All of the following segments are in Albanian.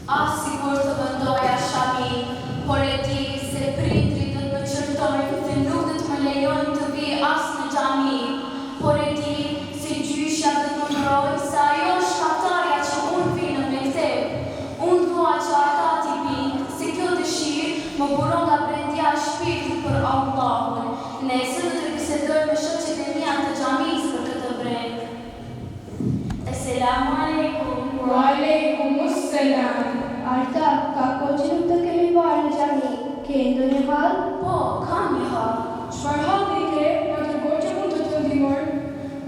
As sigur të vendoja shami, por e di se prindrit do të më qërtojnë dhe nuk do të më lejojnë të vi as në xhami. Por e di se gjyshja do të më mbrojë se ajo është shkaktarja që unë vi në mektep. Unë dua që ata t'i bind, se kjo dëshirë më buron nga brendja e shpirtit për Allahun. Nesër do të bisedoj me shoqet e mia të xhamisë për këtë brend. Esselamu alaikum. Wa alaikumus salam. Arta, ka kohë që nuk të kemi parë në xhami. Ke ndonjë hall? Po, kam një hall. Çfarë halli ke? Na tregoj që mund të të ndihmoj.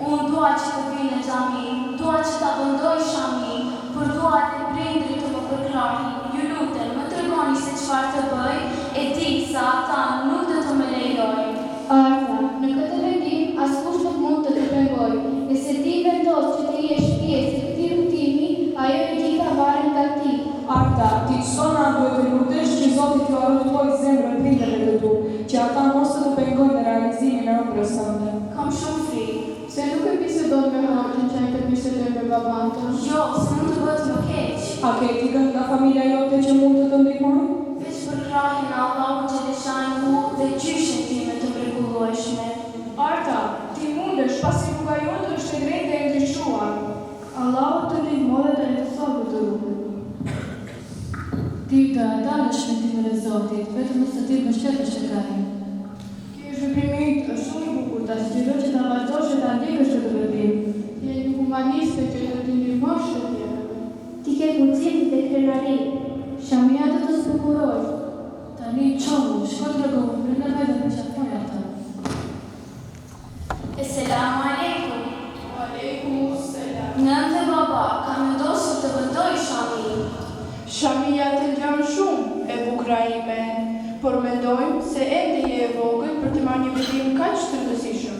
Unë dua që të vi në xhami, dua që ta vendoj shami, por dua të prindrit të më përkrahin. Ju lutem, më tregoni se çfarë të bëj, e di se ata nuk do të më lejojnë. Arta, në këtë vendim askush nuk mund të të pengojë. Nëse ti vendos që të jesh pjesë e këtij rrugtimi, ajo e gjitha varet nga ti. Arta, ti sona duhet të lutesh që Zoti t'ju arrotoj zemrën prindërve të tu, që ata mos të pengojnë në realizimin e ëmrës sënde. Kam shumë frikë. Se nuk e bisedon me Hoxhën që ai të bisedoj me baban tënd. Jo, se mund të bëhet më keq. A ke dikën nga familja jote që mund të të ndihmojë? Veç për krahin e Allahut që lëshajnë mu dhe gjyshen time të mrekullueshme. Arta, ti mundesh pasi rruga jote është e drejtë dhe e ndryshuar. Allahu të ndihmojë dhe të sobë të rrugën. Ti të dalësh shpëtimin e Zotit, vetëm nëse ti mbështetesh tek ai. Ky zhvillimit është shumë i bukur, ta sugjeroj që ta vazhdosh e ta ndjekësh këtë vendim. Je një humaniste që do të ndihmosh të tjerëve. Ti ke guxim dhe krenari. Shamia do të zbukurosh. Tani çomu, shko tregohu, brenda vetë me çfarë ata. Esselamu alaikum. Wa alaikumus salam. Nën dhe baba, kam vendosur të vendoj shami. Shamia të ngjan shumë e bukura ime, por mendojmë se ende je e vogël për të marrë një vendim kaq të rëndësishëm.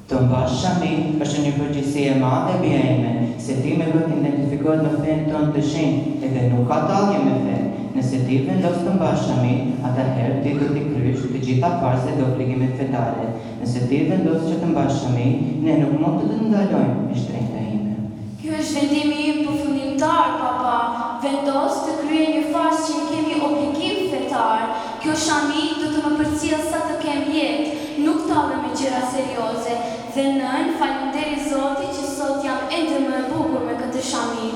Të mbash shami është një përgjegjësi e madhe bie ime, se ti me vetë identifikohet me fen tonë të shenjtë, edhe nuk ka tallje me fen. Nëse ti vendos të mbash shami, atëherë ti do t'i kryesh të gjitha farzet dhe obligimet fetare. Nëse ti vendos që të mbash shami, ne nuk mund të ndalojmë me shtrenjta ime. Ky është vendimi im përfundimtar, papa. Vendos të kryej një farzë që ne kemi obligim fetar. Kjo shami do të më përcjell sa të kem jetë, nuk tallem me gjëra serioze. Dhe nën, faleminderit Zotit që sot jam ende më e bukur me këtë shami.